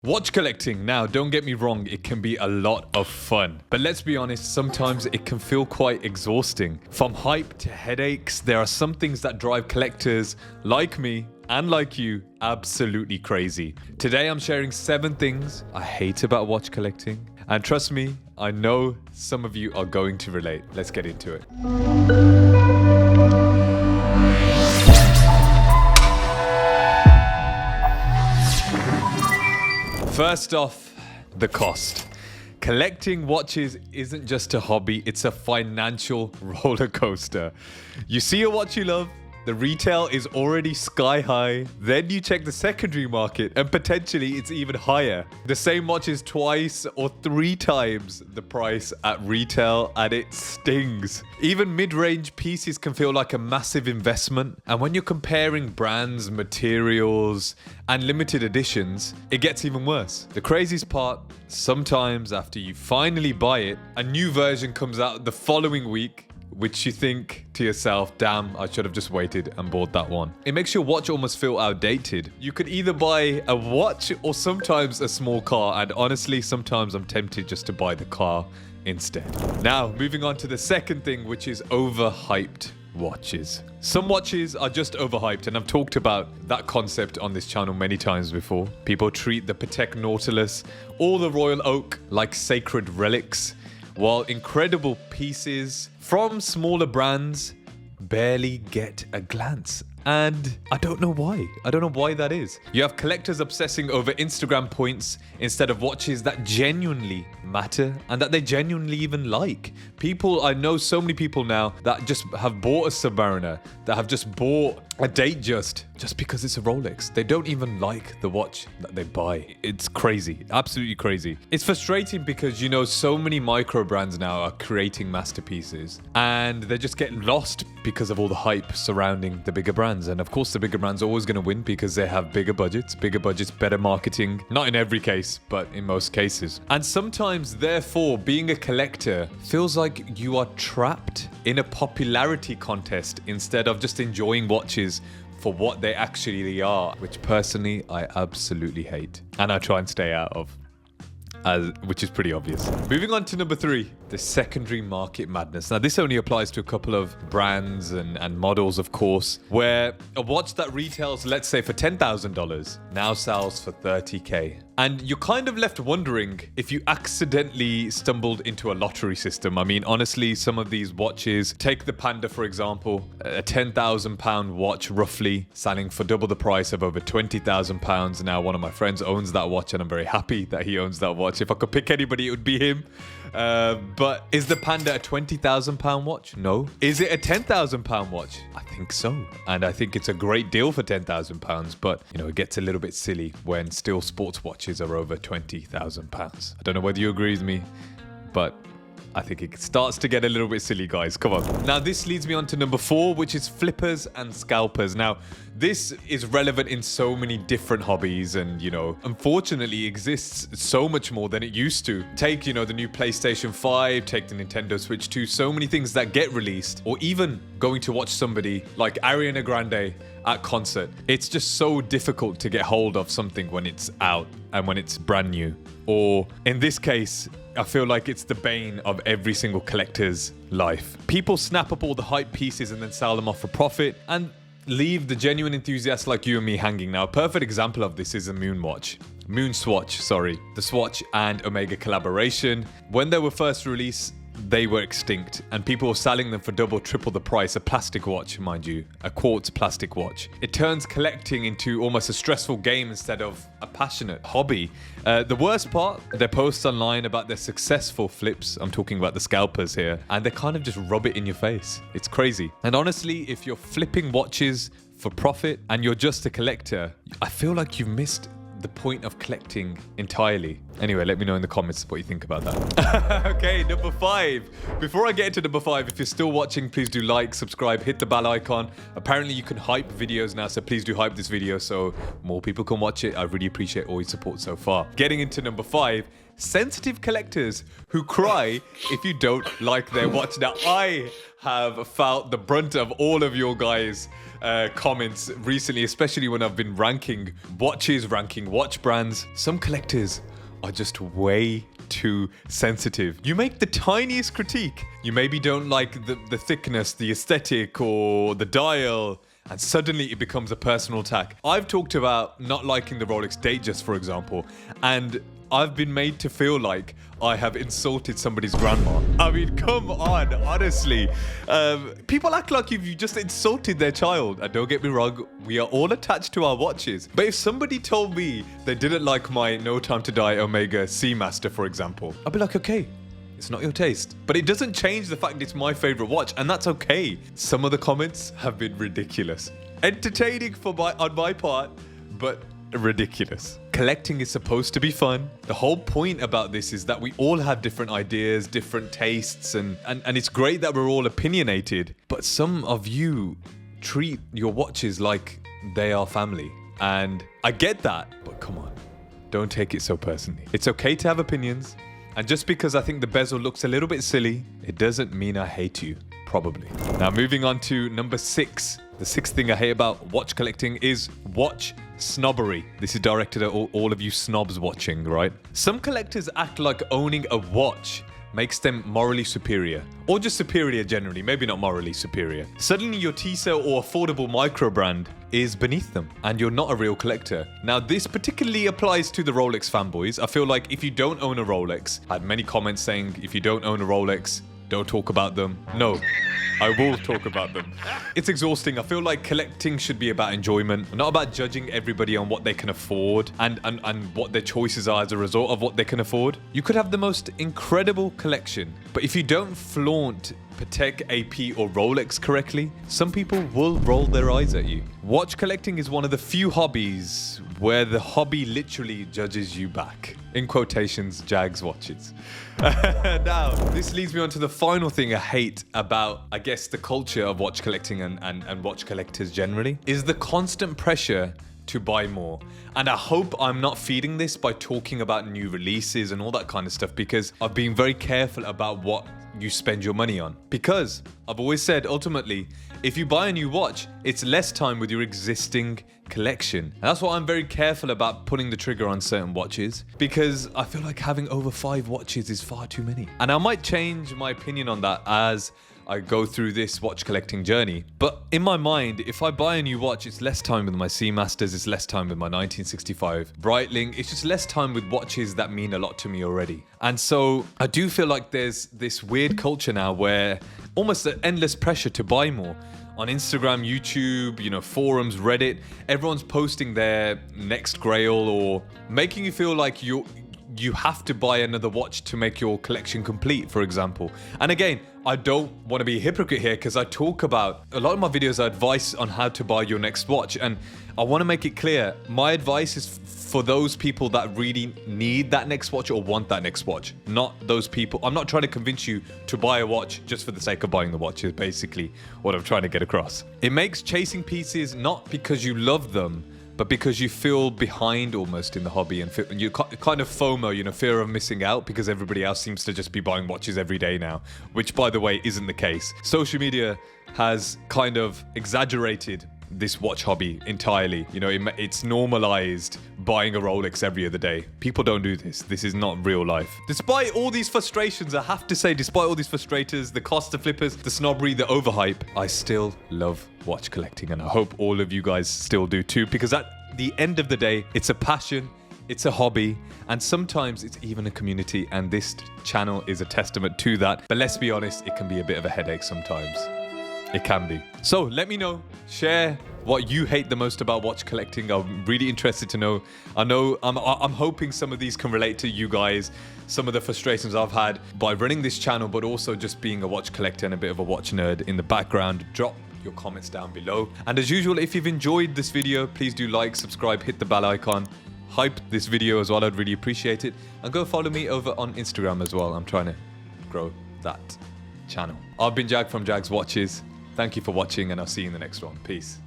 Watch collecting, now don't get me wrong, it can be a lot of fun. But let's be honest, sometimes it can feel quite exhausting. From hype to headaches, there are some things that drive collectors like me and like you absolutely crazy. Today I'm sharing 7 things I hate about watch collecting. And trust me, I know some of you are going to relate. Let's get into it. First off, the cost. Collecting watches isn't just a hobby, it's a financial roller coaster. You see a watch you love, the retail is already sky high, then you check the secondary market and potentially it's even higher. The same watch is 2 or 3 times the price at retail and it stings. Even mid-range pieces can feel like a massive investment, and when you're comparing brands, materials and limited editions, it gets even worse. The craziest part, sometimes after you finally buy it, a new version comes out the following week, which you think to yourself, damn, I should have just waited and bought that one. It makes your watch almost feel outdated. You could either buy a watch or sometimes a small car, and honestly, sometimes I'm tempted just to buy the car instead. Now, moving on to the second thing, which is overhyped watches. Some watches are just overhyped, and I've talked about that concept on this channel many times before. People treat the Patek Nautilus or the Royal Oak like sacred relics, while incredible pieces from smaller brands barely get a glance. And I don't know why. I don't know why that is. You have collectors obsessing over Instagram points instead of watches that genuinely matter and that they genuinely even like. I know so many people now that just have bought a Submariner, that have just bought a Datejust just because it's a Rolex. They don't even like the watch that they buy. It's crazy, absolutely crazy. It's frustrating because, you know, so many micro brands now are creating masterpieces and they just get lost because of all the hype surrounding the bigger brands. And of course, the bigger brands are always going to win because they have bigger budgets, better marketing. Not in every case, but in most cases. And sometimes, therefore, being a collector feels like you are trapped in a popularity contest instead of just enjoying watches for what they actually are, which personally I absolutely hate and I try and stay out of, which is pretty obvious. Moving on to number 3, the secondary market madness. Now, this only applies to a couple of brands and models, of course, where a watch that retails, let's say, for $10,000 now sells for $30K. And you're kind of left wondering if you accidentally stumbled into a lottery system. I mean, honestly, some of these watches, take the Panda, for example, a £10,000 watch roughly selling for double the price of over £20,000. Now, one of my friends owns that watch and I'm very happy that he owns that watch. If I could pick anybody, it would be him. But is the Panda a £20,000 watch? No. Is it a £10,000 watch? I think so. And I think it's a great deal for £10,000. But, you know, it gets a little bit silly when still sports watches are over £20,000. I don't know whether you agree with me, but I think it starts to get a little bit silly, guys. Come on. Now, this leads me on to number 4, which is flippers and scalpers. Now, this is relevant in so many different hobbies and, you know, unfortunately exists so much more than it used to. Take, you know, the new PlayStation 5, take the Nintendo Switch 2, so many things that get released, or even going to watch somebody like Ariana Grande at concert. It's just so difficult to get hold of something when it's out and when it's brand new. Or in this case, I feel like it's the bane of every single collector's life. People snap up all the hype pieces and then sell them off for profit and leave the genuine enthusiasts like you and me hanging. Now, a perfect example of this is a Moon Swatch, the Swatch and Omega collaboration. When they were first released, they were extinct and people were selling them for double, triple the price. A plastic watch, mind you, a quartz plastic watch. It turns collecting into almost a stressful game instead of a passionate hobby. The worst part, their posts online about their successful flips, I'm talking about the scalpers here, and they kind of just rub it in your face. It's crazy. And honestly, if you're flipping watches for profit and you're just a collector, I feel like you've missed the point of collecting entirely. Anyway, let me know in the comments what you think about that. Okay, number 5. Before I get into number 5, if you're still watching, please do like, subscribe, hit the bell icon. Apparently you can hype videos now, so please do hype this video so more people can watch it. I really appreciate all your support so far. Getting into number 5, sensitive collectors who cry if you don't like their watch. Now, I have felt the brunt of all of your guys' comments recently, especially when I've been ranking watches, ranking watch brands. Some collectors are just way too sensitive. You make the tiniest critique. You maybe don't like the thickness, the aesthetic, or the dial, and suddenly it becomes a personal attack. I've talked about not liking the Rolex Datejust, for example, and I've been made to feel like I have insulted somebody's grandma. I mean, come on, honestly. People act like you've just insulted their child. And don't get me wrong, we are all attached to our watches. But if somebody told me they didn't like my No Time to Die Omega Seamaster, for example, I'd be like, okay, it's not your taste. But it doesn't change the fact it's my favorite watch, and that's okay. Some of the comments have been ridiculous. Entertaining on my part, but ridiculous. Collecting is supposed to be fun. The whole point about this is that we all have different ideas, different tastes, and it's great that we're all opinionated, but some of you treat your watches like they are family. And I get that, but come on, don't take it so personally. It's okay to have opinions, and just because I think the bezel looks a little bit silly, it doesn't mean I hate you, probably. Now, moving on to number 6. The 6th thing I hate about watch collecting is watch snobbery. This is directed at all of you snobs watching, right? Some collectors act like owning a watch makes them morally superior, or just superior generally, maybe not morally superior. Suddenly your Tissot or affordable micro brand is beneath them, and you're not a real collector. Now, this particularly applies to the Rolex fanboys. I feel like if you don't own a Rolex, I had many comments saying if you don't own a Rolex, don't talk about them. No, I will talk about them. It's exhausting. I feel like collecting should be about enjoyment, not about judging everybody on what they can afford and what their choices are as a result of what they can afford. You could have the most incredible collection, but if you don't flaunt Patek, AP, or Rolex correctly, some people will roll their eyes at you. Watch collecting is one of the few hobbies where the hobby literally judges you back. In quotations, Jags watches. Now, this leads me on to the final thing I hate about, I guess, the culture of watch collecting and watch collectors generally, is the constant pressure to buy more. And I hope I'm not feeding this by talking about new releases and all that kind of stuff, because I've been very careful about what you spend your money on. Because I've always said, ultimately, if you buy a new watch, it's less time with your existing collection. And that's why I'm very careful about pulling the trigger on certain watches, because I feel like having over 5 watches is far too many. And I might change my opinion on that as I go through this watch collecting journey. But in my mind, if I buy a new watch, it's less time with my Seamasters, it's less time with my 1965 Breitling, it's just less time with watches that mean a lot to me already. And so I do feel like there's this weird culture now where almost an endless pressure to buy more. On Instagram, YouTube, forums, Reddit, everyone's posting their next grail or making you feel like you have to buy another watch to make your collection complete, for example. And again, I don't want to be a hypocrite here, because I talk about a lot of my videos are advice on how to buy your next watch, and I want to make it clear, my advice is for those people that really need that next watch or want that next watch, not those people. I'm not trying to convince you to buy a watch just for the sake of buying the watch, is basically what I'm trying to get across. It makes chasing pieces not because you love them, but because you feel behind almost in the hobby, and you kind of FOMO, fear of missing out, because everybody else seems to just be buying watches every day now, which, by the way, isn't the case. Social media has kind of exaggerated this watch hobby entirely. It's normalized buying a Rolex every other day. People don't do this. This is not real life. Despite all these frustrations, I have to say, despite all these frustrators, the cost of flippers, the snobbery, the overhype, I still love watch collecting, and I hope all of you guys still do too, because at the end of the day, it's a passion, it's a hobby, and sometimes it's even a community, and this channel is a testament to that. But let's be honest, it can be a bit of a headache sometimes. It can be. So let me know, share what you hate the most about watch collecting. I'm really interested to know. I'm hoping some of these can relate to you guys, some of the frustrations I've had by running this channel, but also just being a watch collector and a bit of a watch nerd in the background. Drop your comments down below. And as usual, if you've enjoyed this video, please do like, subscribe, hit the bell icon, hype this video as well. I'd really appreciate it. And go follow me over on Instagram as well. I'm trying to grow that channel. I've been Jag from Jags Watches. Thank you for watching, and I'll see you in the next one. Peace.